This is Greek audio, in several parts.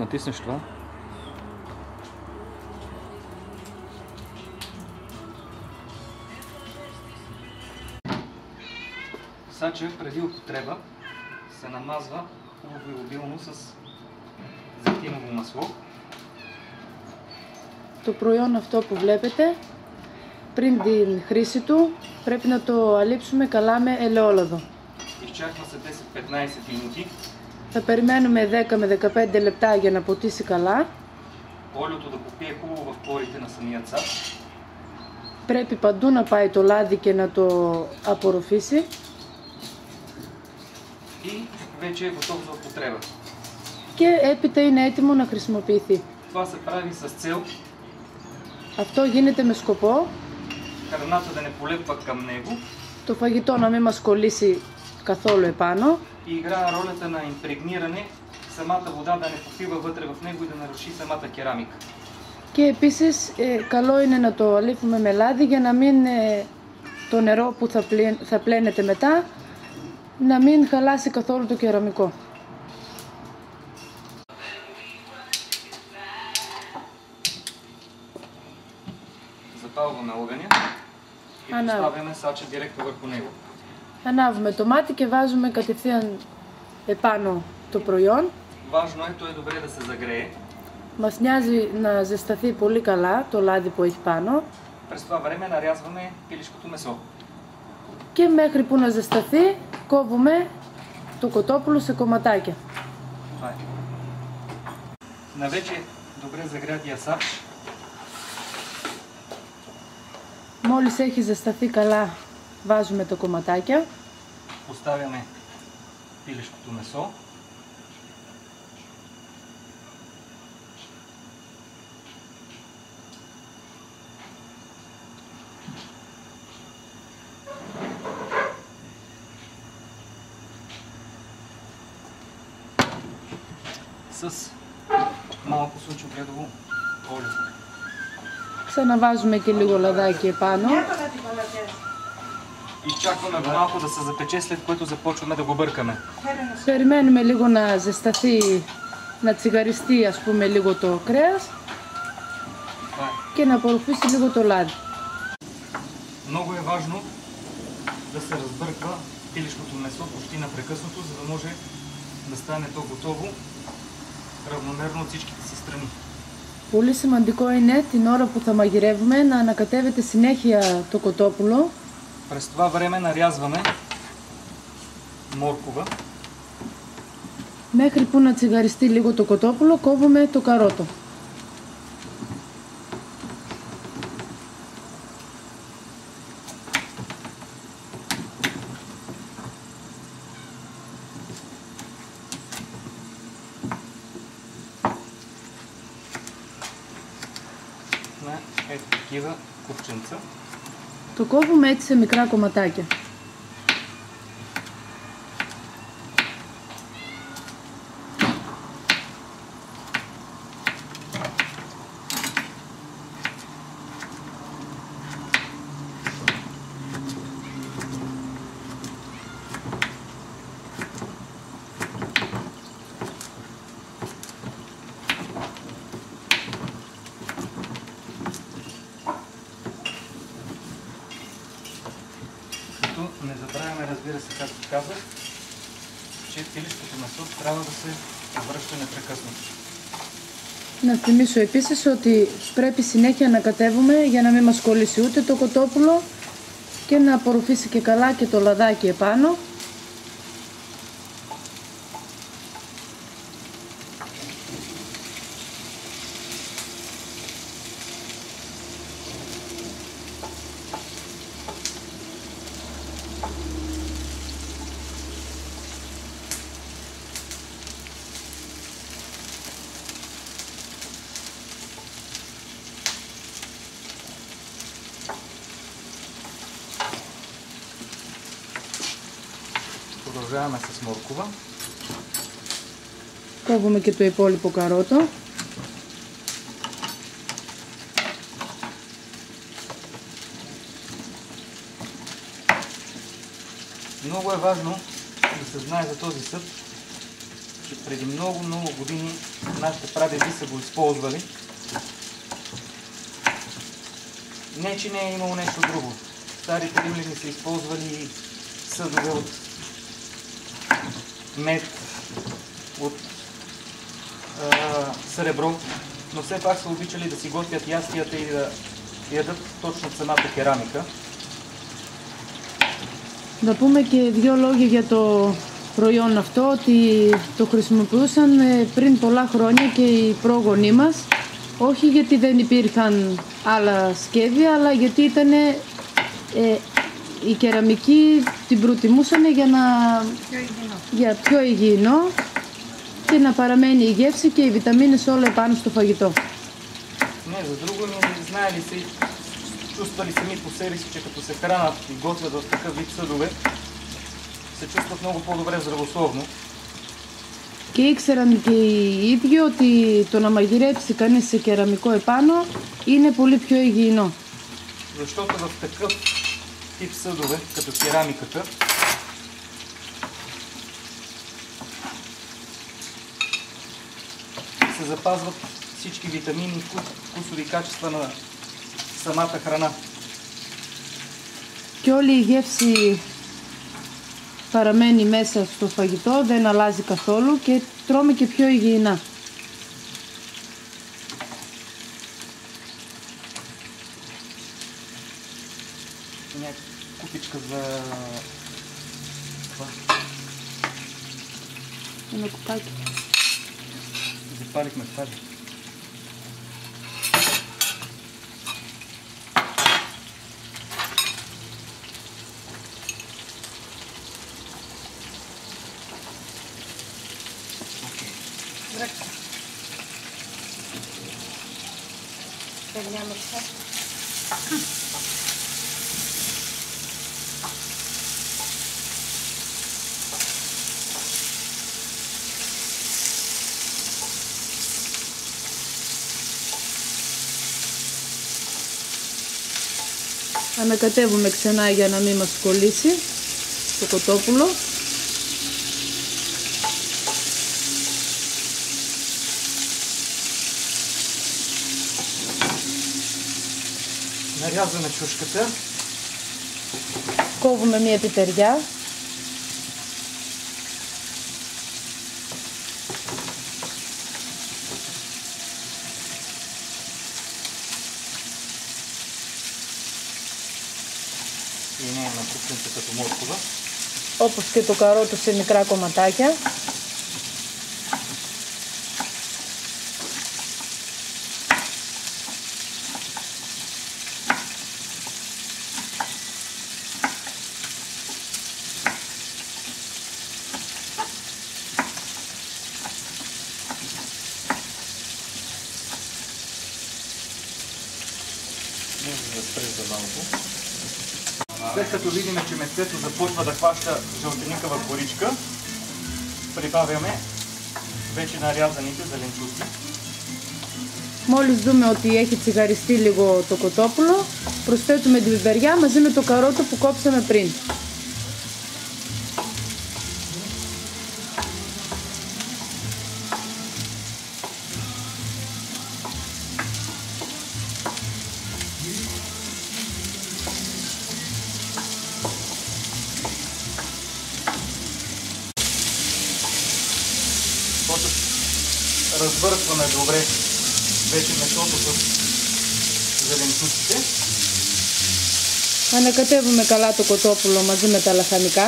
натиснеш това. Сача преди употреба се намазва хубаво и обилно с зехтиново масло. Το προϊόν αυτό που βλέπετε, πριν την χρήση του, πρέπει να το αλείψουμε καλά με ελαιόλαδο. Изчаква се 10-15 минути. Θα περιμένουμε 10 με 15 λεπτά για να ποτίσει καλά. Олиото да попие хубаво в порите на самия цап. Πρέπει παντού να πάει το λάδι και να το απορροφήσει. И вече е готов за употреба. Και έπειτα είναι έτοιμο να χρησιμοποιηθεί. Това се прави с цел Αυτό γίνεται με σκοπό храната да не полепва към него το φαγητό να μην μας κολλήσει καθόλου επάνω и играе ролята на импрегниране, самата вода да не попива вътре в него и да наруши самата керамика. και επίσης καλό είναι να το αλείφουμε με λάδι για να μην το νερό που θα πλένεται μετά να μην χαλάσει καθόλου το κεραμικό. Запалваме огъня и поставяме сача директно върху него. Ανάβουμε το μάτι και βάζουμε κατευθείαν επάνω το προϊόν. Важно е, то е добре да се загрее. Μας νοιάζει να ζεσταθεί πολύ καλά το λάδι που έχει πάνω. През това време нарязваме пилешкото месо. Και μέχρι που να ζεσταθεί κόβουμε το κοτόπουλο σε κομματάκια. Това е. На вече добре загрятия сач Μόλις έχει ζεσταθεί καλά βάζουμε τα κομματάκια. поставяме пилешкото месо. С малко слънчогледово олио. Ξαναβάζουμε και λίγο λαδάκι επάνω. Изчакваме го малко да се запече, след което започваме да го бъркаме. Περιμένουμε λίγο να ζεσταθεί, να τσιγαριστεί ας πούμε λίγο το κρέας και να απορροφήσει λίγο το λάδι. Много е важно да се разбърква пилешкото месо почти непрекъснато, за да може да стане то готово равномерно от всичките си страни. Πολύ σημαντικό είναι την ώρα που θα μαγειρεύουμε να ανακατεύεται συνέχεια το κοτόπουλο. През това време нарязваме моркова. Μέχρι που να τσιγαριστεί λίγο το κοτόπουλο κόβουμε το καρότο. На ето такива купченца. Το κόβουμε έτσι σε μικρά κομματάκια. Не забравяме, разбира се, както казах, че пилешкото месо трябва да се връща непрекъснато. Να θυμίσω επίσης ότι πρέπει συνέχεια να κατέβουμε για να μην μας κολλήσει ούτε το κοτόπουλο και να απορροφήσει και καλά και το λαδάκι επάνω. Продължаваме с моркова. Κόβουμε και το υπόλοιπο καρότο. Много е важно да се знае за този съд, още преди много години нашите прадеди са го използвали. Не, че не е имало нещо друго. Старите римляни са използвали съдове от мед, от сребро, но все пак са обичали да си готвят ястията и да ядат точно самата керамика. Να πούμε και δύο λόγια για το προϊόν αυτό, ότι το χρησιμοποιούσαν πριν πολλά χρόνια και οι πρόγονοί μας, όχι γιατί δεν υπήρχαν άλλα σχέδια, αλλά γιατί ήταν η κεραμική την προτιμούσαν για πιο υγιεινό και να παραμένει η γεύση και οι βιταμίνες όλα επάνω στο φαγητό. Не, за друго не знаели се, чувствали сами по себе си, че като се хранат и готвят в такъв вид съдове, се чувстват много по-добре здравословно. Και ήξεραν και οι ίδιοι ότι το να μαγειρέψει κανείς σε κεραμικό επάνω είναι πολύ πιο υγιεινό. Защото в такъв тип съдове, като керамиката, се запазват всички витамини и вкусови качества на самата храна. Και όλη η γεύση παραμένει μέσα στο φαγητό, δεν αλλάζει καθόλου και τρώμε και πιο υγιεινά. Μια купичка за това. Ένα κουπάκι. Запалихме това. Ανακατεύουμε ξανά για να μην μας κολλήσει το κοτόπουλο. Нарязваме чушката. Κόβουμε μία πιπεριά. Είναι ένα κουκκίνце като моркова. Όπως και το καρότο σε μικρά κομματάκια. Може да спреш за малко. След като видим, че месото започва да хваща жълтеникава коричка, прибавяме вече нарязаните зеленчуци. Μόλις δούμε ότι έχει τσιγαριστεί λίγο το κοτόπουλο, προσθέτουμε την πιπεριά μαζί με το καρότο που κόψαμε πριν. Разбъркваме добре вече месото с зеленчуците. Ανακατεύουμε καλά το κοτόπουλο μαζί με τα λαχανικά.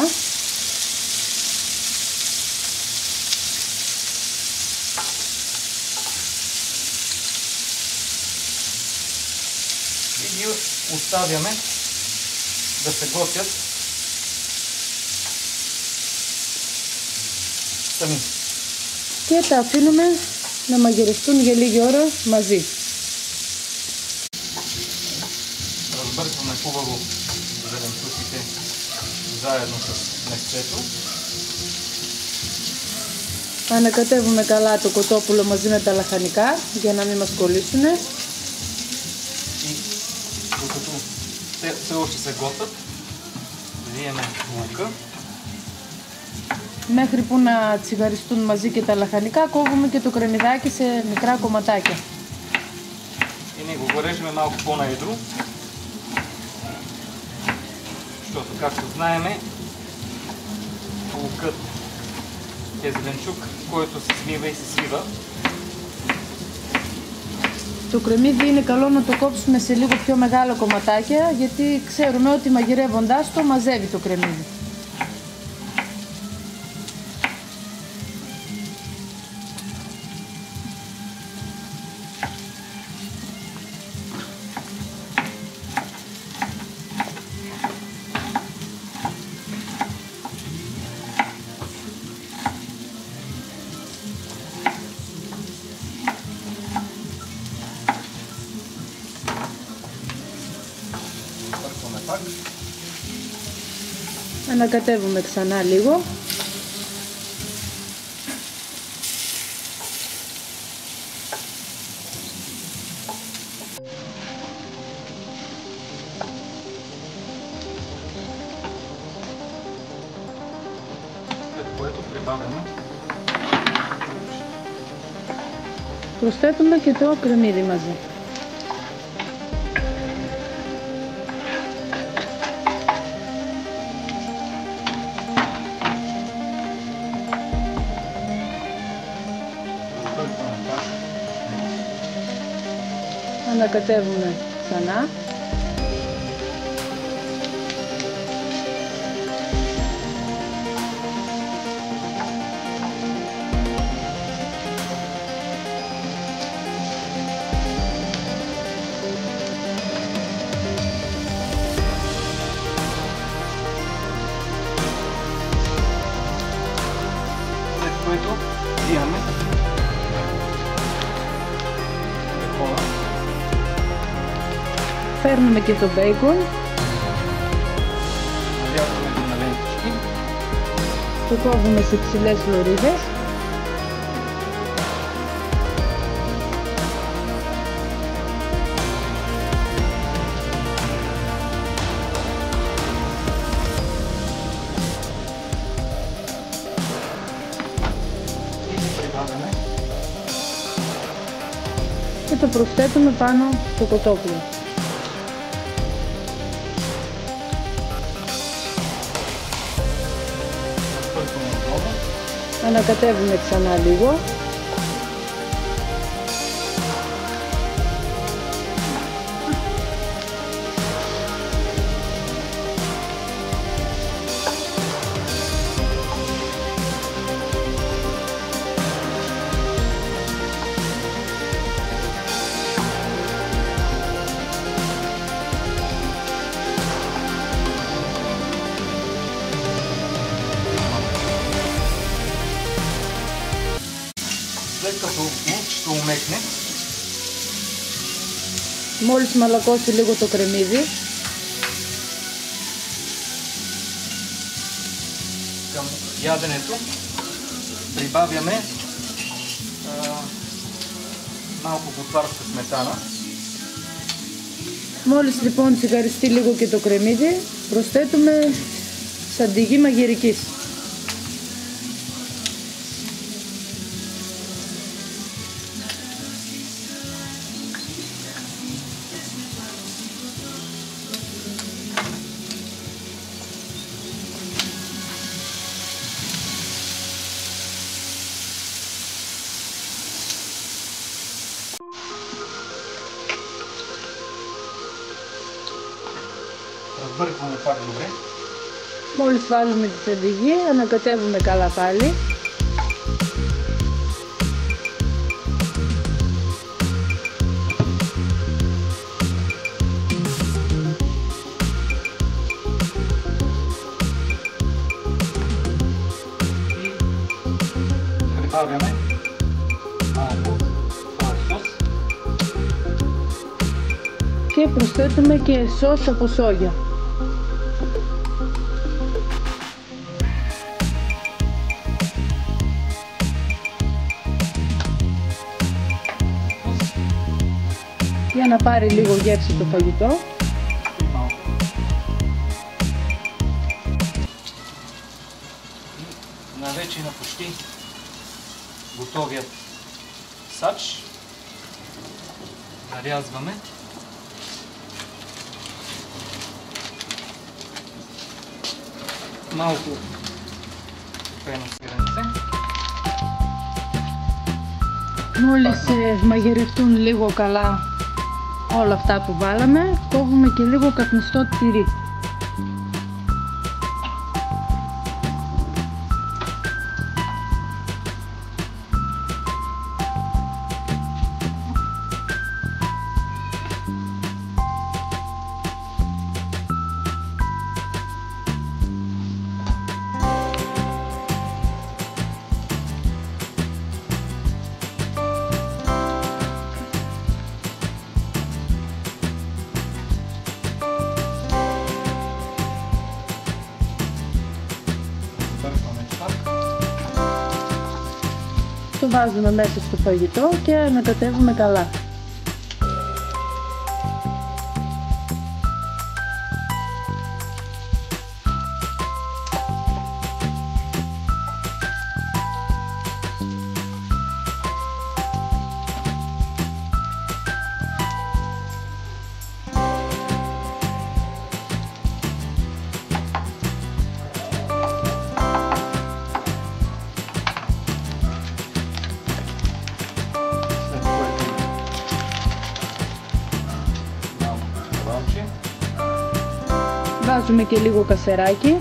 И ги оставяме да се готвят сами. Και τα αφήνουμε να μαγειρευτούν για λίγη ώρα μαζί. Разбъркваме хубаво зеленчуците заедно с месцето. Ανακατεύουμε καλά το κοτόπουλο μαζί με τα λαχανικά για να μην μας κολλήσουν. И докато те все още се готвят, взимаме лука. μέχρι που να τσιγαριστούν μαζί και τα λαχανικά, κόβουμε και το κρεμμυδάκι σε μικρά κομματάκια. И ние го горежим малко по-наедро, защото, както знаеме, лукът е зеленчук, който се свива и се свива. Το κρεμμύδι είναι καλό να το κόψουμε σε λίγο πιο μεγάλα κομματάκια, γιατί ξέρουμε ότι μαγειρεύοντας το μαζεύει το κρεμμύδι. Ανακατεύουμε ξανά λίγο. Προσθέτουμε και το κρεμμύδι μαζί. Ανακατεύουμε ξανά. След което имаме бекона. Φέρνουμε και το μπέικον. Нарязваме го на лентички. Το κόβουμε σε ψηλές λωρίδες. И ги прибавяме Και το προσθέτουμε πάνω στο κοτόπουλο. бъркаме отново. Ανακατεύουμε ξανά λίγο. След като лукчето умекне, Μόλις μαλακώσει λίγο το κρεμμύδι, към яденето прибавяме малко ботварска сметана. μόλις λοιπόν τσιγαριστεί λίγο και το κρεμμύδι, προσθέτουμε σαντιγί μαγειρικής. Разбъркваме пак добре. Μόλις βάλουμε τη σαντιγί, ανακατεύουμε καλά πάλι. Прибавяме малко соя сос. Και προσθέτουμε και σως από σόγια. Για να πάρει λίγο γεύση το φαγητό. Наред вече на почти готовият сач. Нарязваме. Малко пено сирене. Μόλις μαγειρευτούν λίγο καλά όλα αυτά που βάλαμε, κόβουμε και λίγο καπνιστό τυρί. Το βάζουμε μέσα στο φαγητό και ανακατεύουμε καλά. Βάζουμε και λίγο κασεράκι.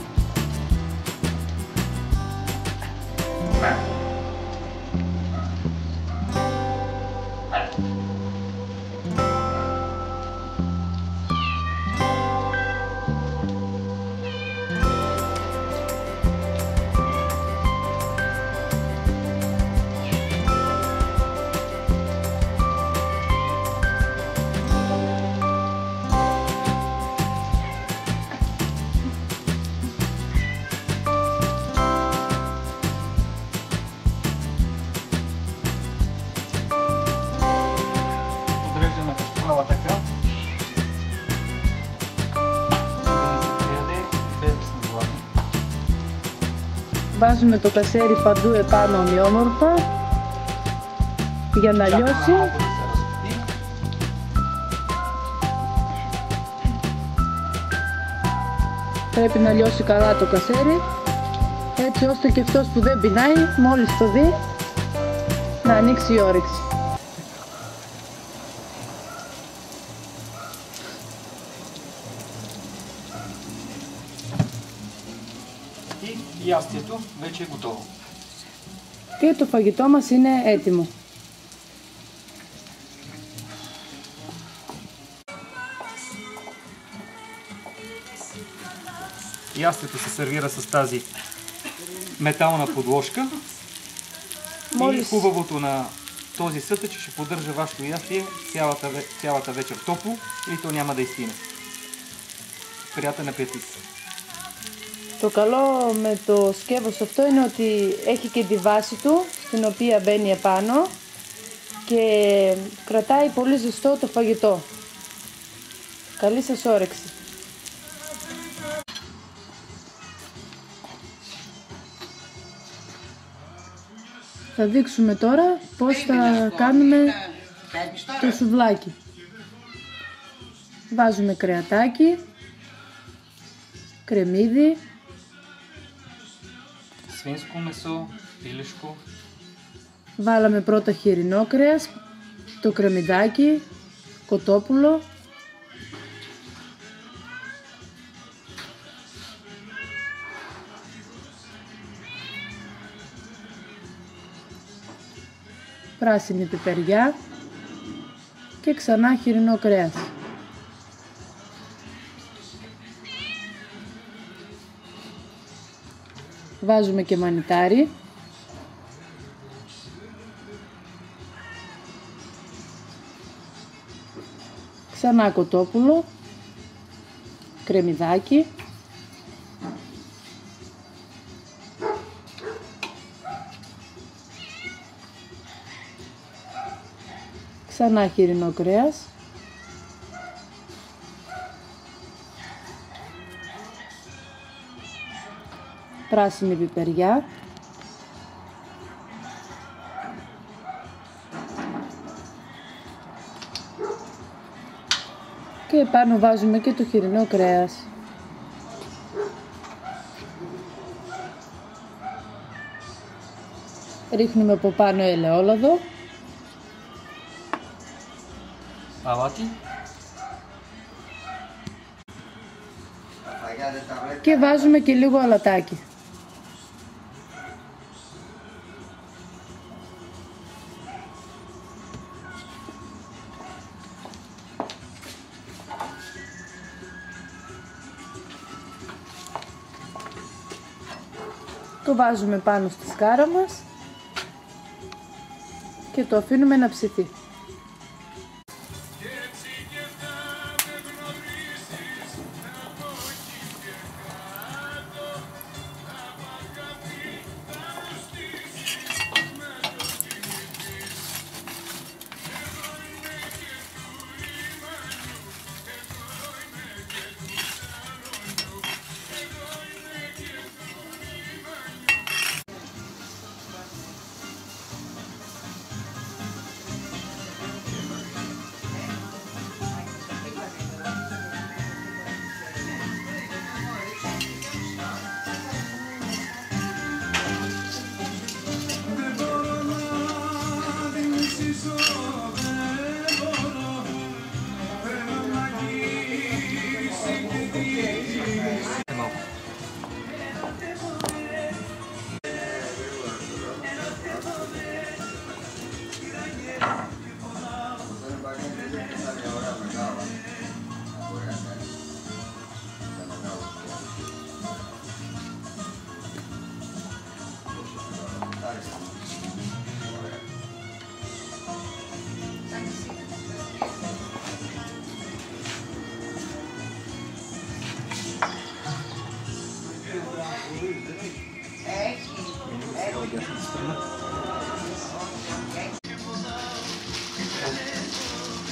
Βάζουμε το κασέρι παντού επάνω ομοιόμορφα για να λιώσει. Πρέπει να λιώσει καλά το κασέρι, έτσι ώστε και αυτός που δεν πεινάει, μόλις το δει, να ανοίξει η όρεξη. И ястието вече е готово. Και το φαγητό μας είναι έτοιμο. Ястието се сервира с тази метална подложка. И хубавото на този съд е, че ще поддържа вашето ястие цялата вечер топло и то няма да изтине. Приятен апетит! Το καλό με το σκεύος αυτό είναι ότι έχει και τη βάση του, στην οποία μπαίνει επάνω και κρατάει πολύ ζεστό το φαγητό. Καλή σας όρεξη! Θα δείξουμε τώρα πώς θα κάνουμε το σουβλάκι. Βάζουμε κρεατάκι, κρεμμύδι, свинско месо, пилешко. Βάλαμε πρώτα χοιρινό κρέας, το κρεμμυδάκι, κοτόπουλο. Πράσινη πιπεριά και ξανά χοιρινό κρέας. Βάζουμε και μανιτάρι. Ξανά κοτόπουλο, κρεμμυδάκι. Ξανά χοιρινό κρέας. Πράσινη πιπεριά. Και πάνω βάζουμε και το χοιρινό κρέας. Ρίχνουμε από πάνω ελαιόλαδο. Αλάτι. Και βάζουμε και λίγο αλατάκι. Το βάζουμε πάνω στη σκάρα μας και το αφήνουμε να ψηθεί.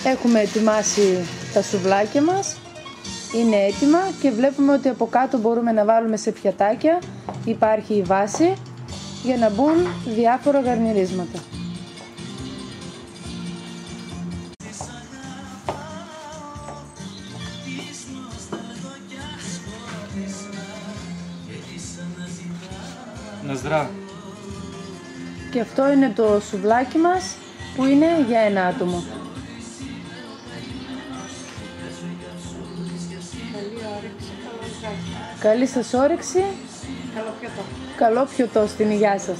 Έχουμε ετοιμάσει τα σουβλάκια μας, είναι έτοιμα και βλέπουμε ότι από κάτω μπορούμε να βάλουμε σε πιατάκια, υπάρχει η βάση για να μπουν διάφορα γαρνιρίσματα. Να zdravie. Και αυτό είναι το σουβλάκι μας που είναι για ένα άτομο. Καλή σας όρεξη. Καλό πιωτό στην υγεία σας.